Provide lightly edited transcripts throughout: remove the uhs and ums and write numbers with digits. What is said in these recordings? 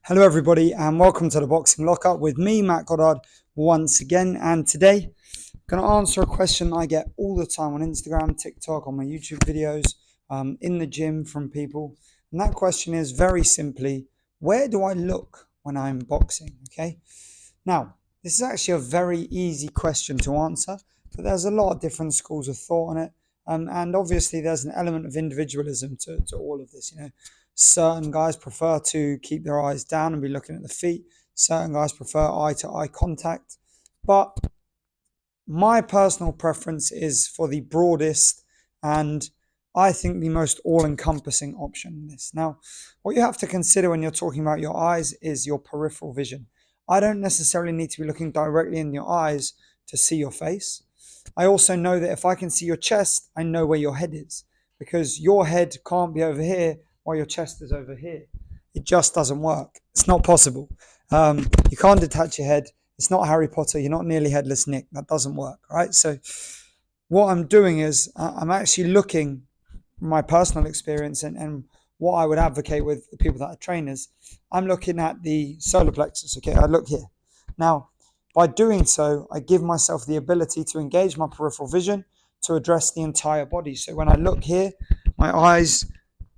Hello everybody and welcome to the Boxing Lockup with me, Matt Goddard, once again. And today I'm going to answer a question I get all the time on Instagram, TikTok, on my YouTube videos, in the gym from people. And that question is very simply, where do I look when I'm boxing? Okay. Now, this is actually a very easy question to answer, but there's a lot of different schools of thought on it. And obviously there's an element of individualism to all of this. Certain guys prefer to keep their eyes down and be looking at the feet. Certain guys prefer eye-to-eye contact. But my personal preference is for the broadest and I think the most all-encompassing option in this. Now, what you have to consider when you're talking about your eyes is your peripheral vision. I don't necessarily need to be looking directly in your eyes to see your face. I also know that if I can see your chest, I know where your head is, because your head can't be over here while your chest is over here. It just doesn't work. It's not possible. You can't detach your head. It's not Harry Potter. You're not nearly headless Nick. That doesn't work, right? So what I'm doing is I'm actually looking, my personal experience and what I would advocate with the people that are trainers, I'm looking at the solar plexus. Okay, I look here. Now, by doing so, I give myself the ability to engage my peripheral vision to address the entire body. So when I look here, my eyes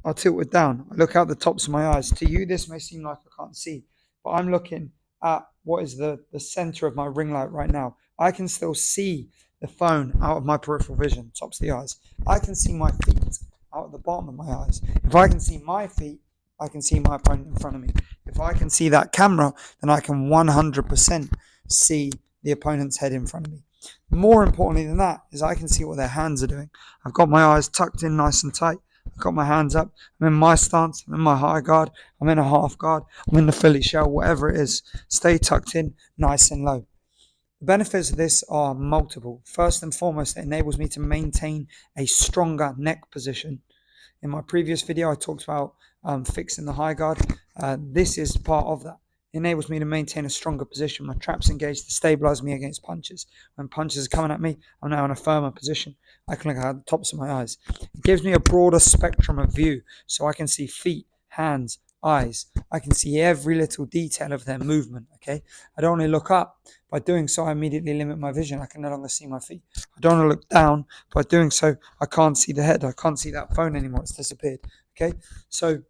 are tilted down. I look out the tops of my eyes. To you, this may seem like I can't see, but I'm looking at what is the center of my ring light right now. I can still see the phone out of my peripheral vision, tops of the eyes. I can see my feet out at the bottom of my eyes. If I can see my feet, I can see my opponent in front of me. If I can see that camera, then I can 100% see the opponent's head in front of me. More importantly than that is I can see what their hands are doing. I've got my eyes tucked in nice and tight. I've got my hands up. I'm in my stance. I'm in my high guard. I'm in a half guard. I'm in the Philly shell, whatever it is. Stay tucked in, nice and low. The benefits of this are multiple. First and foremost, it enables me to maintain a stronger neck position. In my previous video, I talked about fixing the high guard. This is part of that. It enables me to maintain a stronger position. My traps engaged to stabilize me against punches. When punches are coming at me, I'm now in a firmer position. I can look at the tops of my eyes. It gives me a broader spectrum of view, so I can see feet, hands, eyes. I can see every little detail of their movement, okay? I don't want to look up. By doing so, I immediately limit my vision. I can no longer see my feet. I don't want to look down. By doing so, I can't see the head. I can't see that phone anymore. It's disappeared, okay? So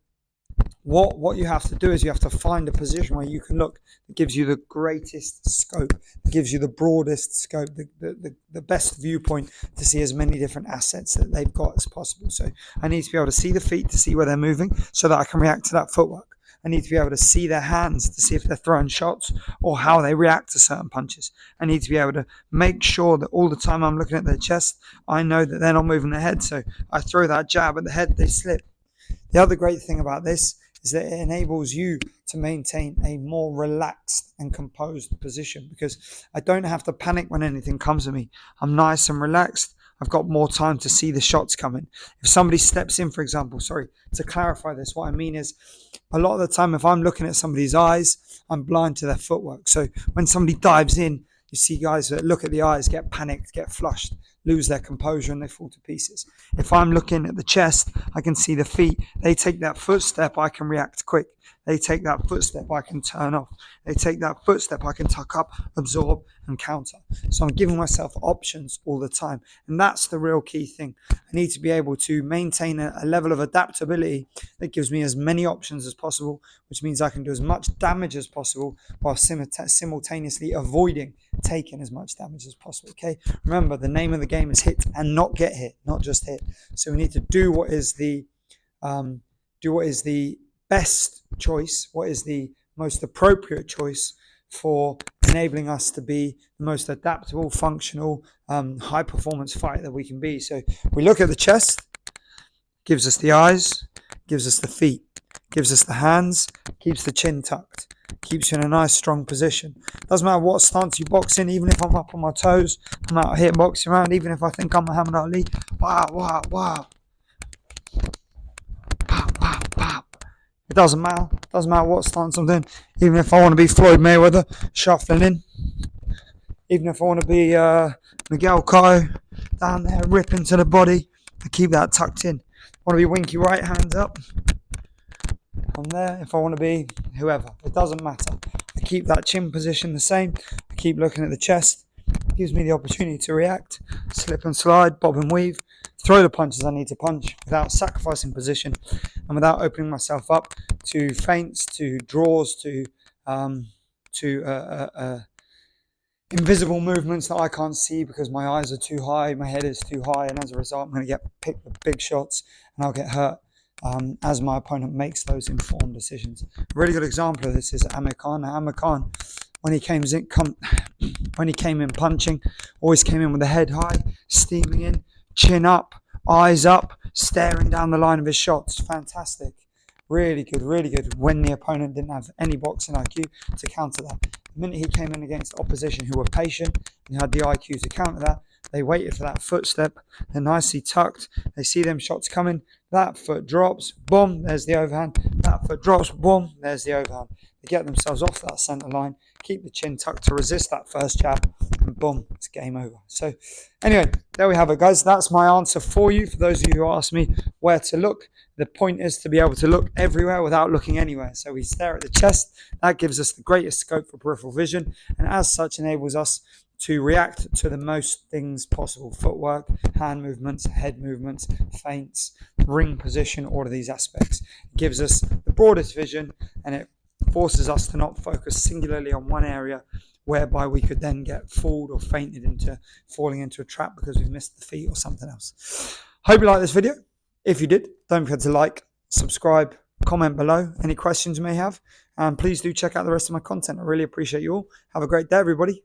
what you have to do is you have to find a position where you can look that gives you the greatest scope, that gives you the broadest scope, the best viewpoint to see as many different assets that they've got as possible. So I need to be able to see the feet to see where they're moving so that I can react to that footwork. I need to be able to see their hands to see if they're throwing shots or how they react to certain punches. I need to be able to make sure that all the time I'm looking at their chest, I know that they're not moving their head. So I throw that jab at the head, they slip. The other great thing about this is that it enables you to maintain a more relaxed and composed position, because I don't have to panic when anything comes at me. I'm nice and relaxed. I've got more time to see the shots coming. If somebody steps in, for example, to clarify this, what I mean is a lot of the time if I'm looking at somebody's eyes, I'm blind to their footwork. So when somebody dives in, you see guys that look at the eyes, get panicked, get flushed, lose their composure, and they fall to pieces. If I'm looking at the chest, I can see the feet. They take that footstep, I can react quick. They take that footstep, I can turn off. They take that footstep, I can tuck up, absorb, and counter. So I'm giving myself options all the time. And that's the real key thing. I need to be able to maintain a level of adaptability that gives me as many options as possible, which means I can do as much damage as possible while simultaneously avoiding taking as much damage as possible. Okay, remember, the name of the game is hit and not get hit, not just hit. So we need to do what is the best choice, what is the most appropriate choice for enabling us to be the most adaptable, functional, high performance fighter that we can be. So we look at the chest, gives us the eyes, gives us the feet, gives us the hands, keeps the chin tucked, keeps you in a nice strong position. Doesn't matter what stance you box in, even if I'm up on my toes, I'm out here boxing around, even if I think I'm Muhammad Ali. Wow, wow, wow. It doesn't matter. It doesn't matter what stance I'm doing. Even if I want to be Floyd Mayweather, shuffling in. Even if I want to be Miguel Cotto, down there, ripping to the body, I keep that tucked in. I want to be Winky right, hands up. I'm there. If I want to be whoever. It doesn't matter. I keep that chin position the same. I keep looking at the chest. It gives me the opportunity to react, slip and slide, bob and weave, throw the punches I need to punch without sacrificing position and without opening myself up to feints, to draws, to invisible movements that I can't see because my eyes are too high, my head is too high, and as a result, I'm going to get picked with big shots and I'll get hurt as my opponent makes those informed decisions. A really good example of this is Amir Khan. Now, Amir Khan, when he came in punching, always came in with the head high, steaming in, chin up, eyes up, staring down the line of his shots. Fantastic. Really good when the opponent didn't have any boxing IQ to counter that. The minute he came in against opposition who were patient and had the IQ to counter that, they waited for that footstep. They're nicely tucked. They see them shots coming. That foot drops. Boom, there's the overhand. That foot drops. Boom, there's the overhand. They get themselves off that centre line, keep the chin tucked to resist that first jab, and boom, it's game over. So anyway, there we have it, guys. That's my answer for you. For those of you who ask me where to look, the point is to be able to look everywhere without looking anywhere. So we stare at the chest. That gives us the greatest scope for peripheral vision, and as such enables us to react to the most things possible. Footwork, hand movements, head movements, feints, ring position, all of these aspects. It gives us the broadest vision, and it forces us to not focus singularly on one area, whereby we could then get fooled or fainted into falling into a trap because we've missed the feet or something else. Hope you like this video. If you did, don't forget to like, subscribe, comment below any questions you may have, and please do check out the rest of my content. I really appreciate you all. Have a great day, everybody.